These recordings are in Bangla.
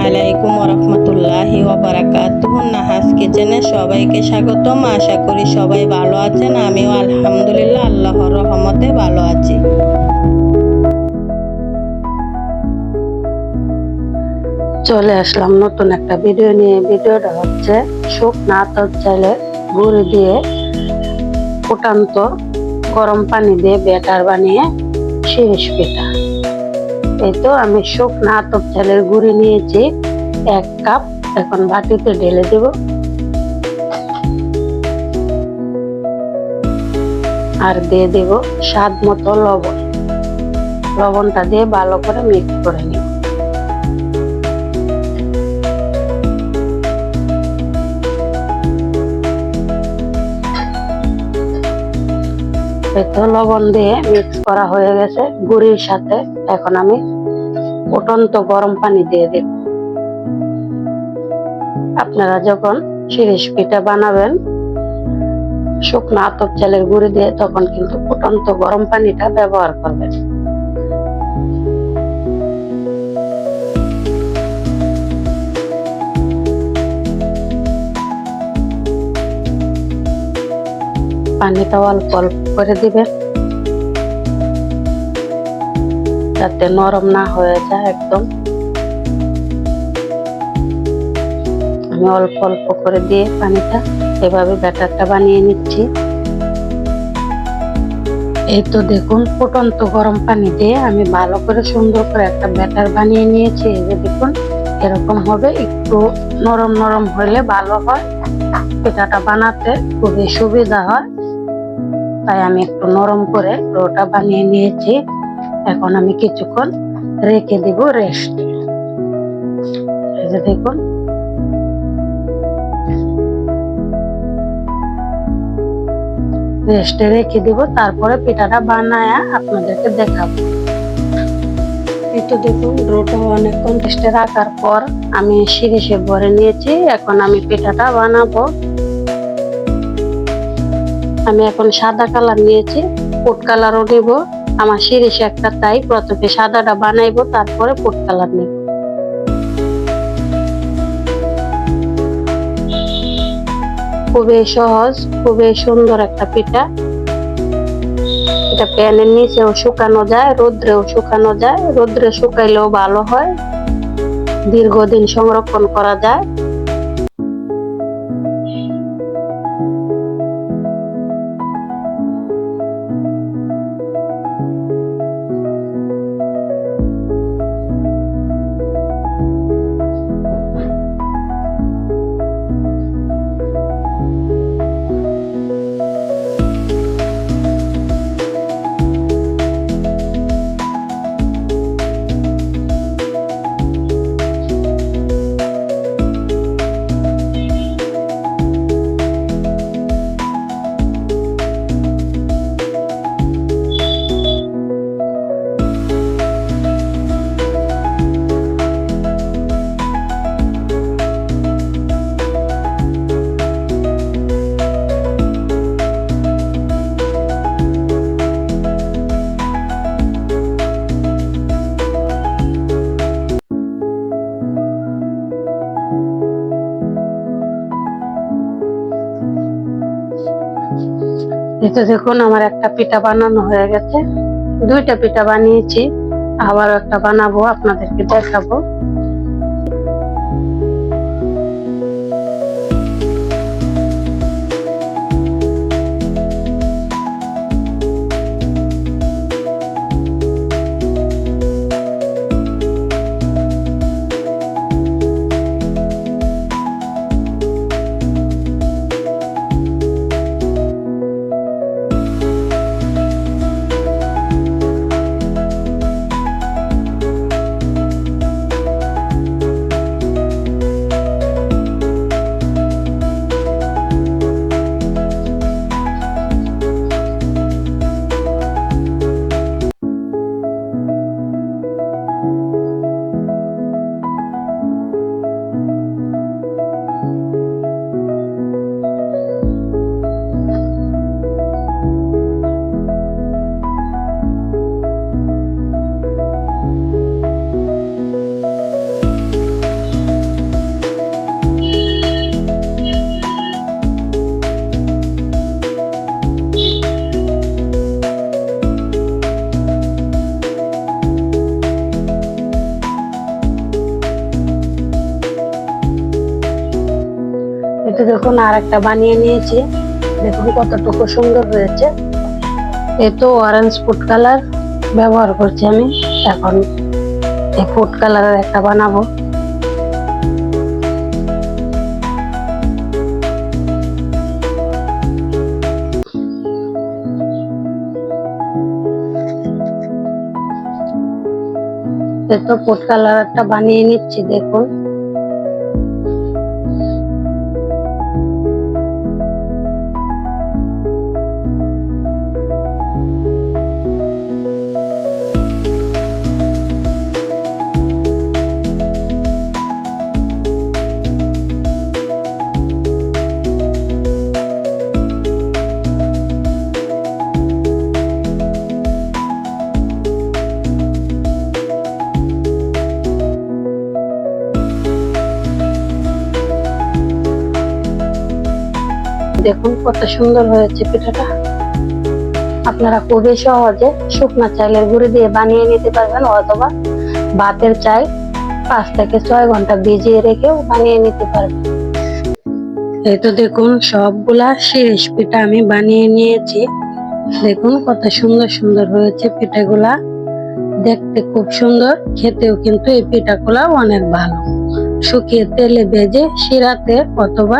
আলাইকুম ওরহমতুল্লাহি ওয়াবারাকাতুহু। নাহাস কিচেনে সবাইকে স্বাগতম। আশা করি সবাই ভালো আছেন। আমিও আলহামদুলিল্লাহ আল্লাহর রহমতে ভালো আছি। চলে আসলাম নতুন একটা ভিডিও নিয়ে। ভিডিওটা হচ্ছে শুকনা আতপ চালের গুঁড়ি দিয়ে ফুটান্ত গরম পানি দিয়ে ব্যাটার বানিয়ে শিরিষ পিঠা। এই তো আমি শুকনা আতপ চালের গুঁড়ি নিয়েছি 1 কাপ। এখন বাটিতে ঢেলে দেব আর দিয়ে দেব স্বাদ মতো লবণ। লবণটা দিয়ে ভালো করে মিক্স করে নিব। তো লবণ দিয়ে মিক্স করা হয়ে গেছে গুঁড়ির সাথে। এখন আমি ফুটন্ত গরম পানি দিয়ে দেব। আপনারা যখন শিরিষ পিঠা বানাবেন শুকনো আতপ চালের গুঁড়ি দিয়ে, তখন কিন্তু ফুটন্ত গরম পানিটা ব্যবহার করবেন। পানিটা অল্প অল্প করে দিবেন যাতে নরম না হয়ে যায় একদম। আমি অল্প অল্প করে দিয়ে পানিটা এভাবে ব্যাটারটা বানিয়ে নিচ্ছি। এই তো দেখুন ফুটন্ত গরম পানি দিয়ে আমি ভালো করে সুন্দর করে একটা ব্যাটার বানিয়ে নিয়েছি। এই যে দেখুন এরকম হবে। একটু নরম নরম হলে ভালো হয়, পিঠাটা বানাতে খুবই সুবিধা হয়। তাই আমি একটু নরম করে ডোটা বানিয়ে নিয়েছি। এখন আমি কিছুক্ষণ রেখে দিব রেস্টে। এই যে দেখুন রেস্টে রেখে দিব, তারপরে পিঠাটা বানায়া আপনাদেরকে দেখাবো। এই তো দেখুন ডোটা অনেকক্ষণ রেস্টে রাখার পর আমি শিরিষে ভরে নিয়েছি। এখন আমি পিঠাটা বানাবো। আমি এখন সাদা কালার নিয়েছি, ফুড কালারও নেব। আমার শিরিষ একটা, তাই প্রথমে সাদাটা বানাইবো, তারপরে ফুড কালার নেব। খুবই সহজ, খুবই সুন্দর একটা পিঠা। এটা প্যানের নিচেও শুকানো যায়, রোদ্রেও শুকানো যায়। রোদ্রে শুকাইলেও ভালো হয়, দীর্ঘদিন সংরক্ষণ করা যায়। এটা দেখুন আমার একটা পিঠা বানানো হয়ে গেছে। 2টা পিঠা বানিয়েছি, আবারও একটা বানাবো, আপনাদেরকে দেখাবো। দেখুন আর একটা বানিয়ে নিয়েছি, দেখুন কতটুকু সুন্দর হয়েছে। এই তো অরেঞ্জ ফুড কালার ব্যবহার করছি আমি, এখন এই ফুড কালারের একটা বানাবো। এই তো ফুড কালার একটা বানিয়ে নিচ্ছি, দেখুন। দেখুন কত সুন্দর হয়েছে পিঠাটা। আপনারা খুবই সহজে শুকনা চালের গুঁড়ি দিয়ে বানিয়ে নিতে পারবেন, অথবা ভাতের চাল 5 থেকে 6 ঘন্টা ভিজিয়ে রেখেও বানিয়ে নিতে পারবেন। এই তো দেখুন সবগুলা শিরিষ পিঠা আমি বানিয়ে নিয়েছি। দেখুন কত সুন্দর সুন্দর হয়েছে পিঠাগুলা, দেখতে খুব সুন্দর, খেতেও কিন্তু এই পিঠাগুলা অনেক ভালো। শুকিয়ে তেলে ভেজে শিরাতে অথবা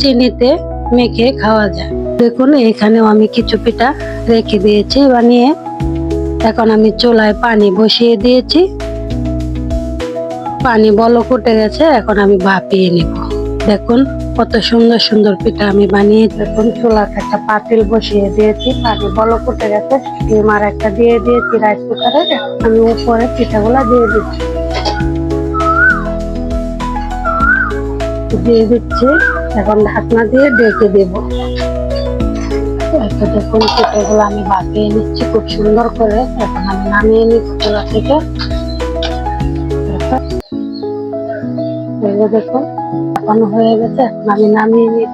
চিনিতে মেখে খাওয়া যায়। দেখুন এখানেও আমি কিছু পিঠা রেখে দিয়েছি বানিয়ে। এখন আমি চুলায় পানি বসিয়ে দিয়েছি, পানি বলক উঠে গেছে, এখন আমি ভাপিয়ে নিব। দেখুন কত সুন্দর সুন্দর পিঠা আমি বানিয়ে। দেখুন চুলাতে একটা পাতিল বসিয়ে দিয়েছি, পানি বলক উঠে গেছে, স্টিমার একটা দিয়ে দিয়েছি রাইস কুকারে। আমি উপরে পিঠাগুলা দিয়ে দিচ্ছি, এখন ঢাকনা দিয়ে ঢেকে দেব। দেখুন পিঠাগুলো আমি ভাপিয়ে নিচ্ছি খুব সুন্দর করে। এখন আমি নামিয়ে নিব চুলা থেকে। দেখুন এখন হয়ে গেছে, এখন আমি নামিয়ে নিব।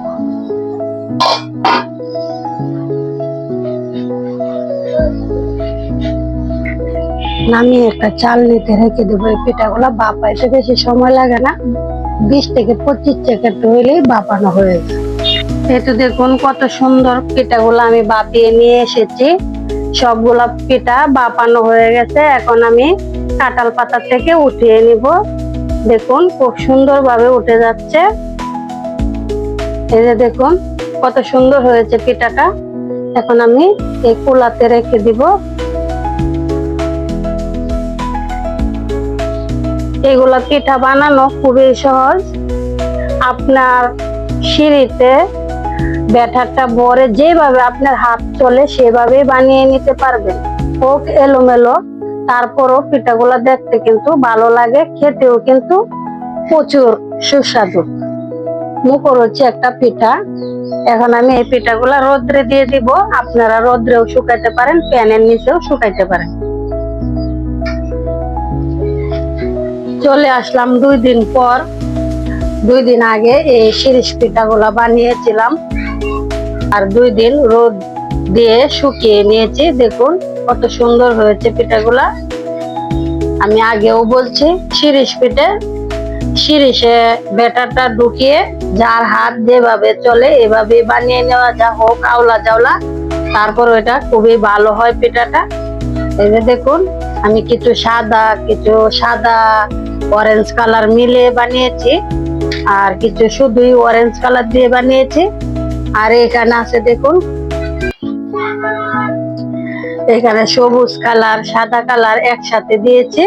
নামিয়ে একটা চালনিতে রেখে দেবো। এই পিঠাগুলা ভাপাইতে বেশি সময় লাগে না, 20 থেকে 25 সেকেন্ড হইলেই ভাপানো হয়ে যায়। এই তো দেখুন কত সুন্দর পিঠাগুলো আমি ভাপিয়ে নিয়ে এসেছি। সবগুলা পিঠা ভাপানো হয়ে গেছে, এখন আমি কাঁঠাল পাতা থেকে উঠিয়ে নিব। দেখুন খুব সুন্দর ভাবে উঠে যাচ্ছে। এই যে দেখুন কত সুন্দর হয়েছে পিঠাটা। এখন আমি এই কুলাতে রেখে দিব। এগুলা পিঠা বানানো খুবই সহজ। আপনার সিঁড়িতে ব্যাটারটা ভরে যেভাবে আপনার হাত চলে সেভাবে বানিয়ে নিতে পারবেন। হোক এলোমেলো, তারপরও পিঠাগুলা দেখতে কিন্তু ভালো লাগে, খেতেও কিন্তু প্রচুর সুস্বাদু। মুখরোচক একটা পিঠা। এখন আমি এই পিঠাগুলা রোদ্রে দিয়ে দিব। আপনারা রোদ্রেও শুকাইতে পারেন, প্যানের নিচেও শুকাইতে পারেন। চলে আসলাম 2 দিন পর। 2 দিন আগে এই শিরিষ পিঠাগুলা বানিয়েছিলাম, আর 2 দিন রোদ দিয়ে শুকিয়ে নিয়েছি। দেখুন কত সুন্দর হয়েছে পিঠাগুলা। আমি আগেও বলছি, শিরিষ পিঠে শিরিষে ব্যাটারটা ঢুকিয়ে যার হাত যেভাবে চলে এভাবে বানিয়ে নেওয়া যা, হোক আওলা জাওলা, তারপর ওইটা খুবই ভালো হয় পিঠাটা। এই যে দেখুন আমি কিছু সাদা অরেঞ্জ কালার মিলে বানিয়েছি, আর কিছু শুধুই অরেঞ্জ কালার দিয়ে বানিয়েছি। আর এখানে আছে দেখুন, এখানে সবুজ কালার সাদা কালার একসাথে দিয়েছি।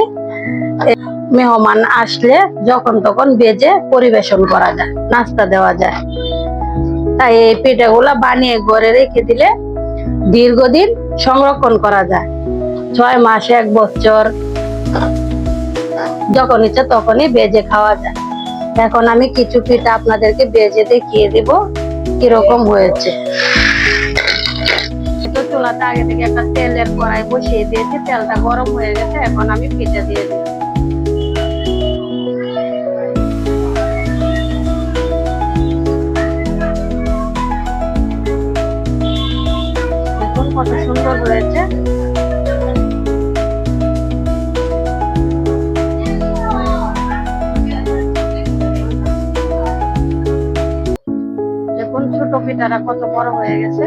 মেহমান আসলে যখন তখন ভেজে পরিবেশন করা যায়, নাস্তা দেওয়া যায়। তাই এই পিঠাগুলা বানিয়ে ঘরে রেখে দিলে দীর্ঘদিন সংরক্ষণ করা যায়, 6 মাস 1 বছর, যখন ইচ্ছে তখনই ভেজে খাওয়া যায়। এখন আমি কিছু পিঠা আপনাদেরকে ভেজে দেখিয়ে দিব কিরকম হয়েছে। চুলাতে আগে থেকে একটা তেলের কড়াই বসিয়ে দিয়েছি, তেলটা গরম হয়ে গেছে, এখন আমি পিঠা দিয়ে দিই। দেখুন কত সুন্দর হয়েছে। পিঠাটা কত বড় হয়ে গেছে।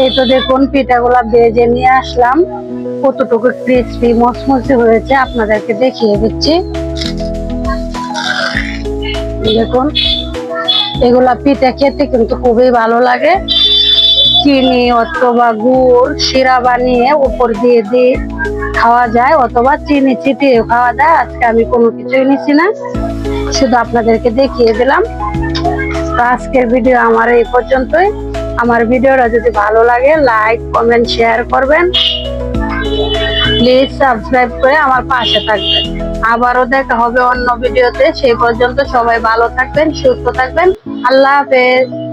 এই তো দেখুন পিঠাগুলা ভেজে নিয়ে আসলাম, কতটুকু ক্রিস্পি মচমচে হয়েছে আপনাদেরকে দেখিয়ে দিচ্ছি। দেখুন এগুলা পিঠা খেতে কিন্তু খুবই ভালো লাগে। চিনি অথবা গুড় শিরা বানিয়ে উপর দিয়ে দিয়ে খাওয়া যায়, অথবা চিনি ছিটিয়ে খাওয়া যায়। আজকে আমি কোনো কিছুই নিচ্ছি না, শুধু আপনাদেরকে দেখিয়ে দিলাম। তো আজকের ভিডিও আমার এই পর্যন্তই। আমার ভিডিওটা যদি ভালো লাগে লাইক কমেন্ট শেয়ার করবেন, প্লিজ সাবস্ক্রাইব করে আমার পাশে থাকবেন। আবারও দেখা হবে অন্য ভিডিওতে। সেই পর্যন্ত সবাই ভালো থাকবেন, সুস্থ থাকবেন। আল্লাহ হাফেজ।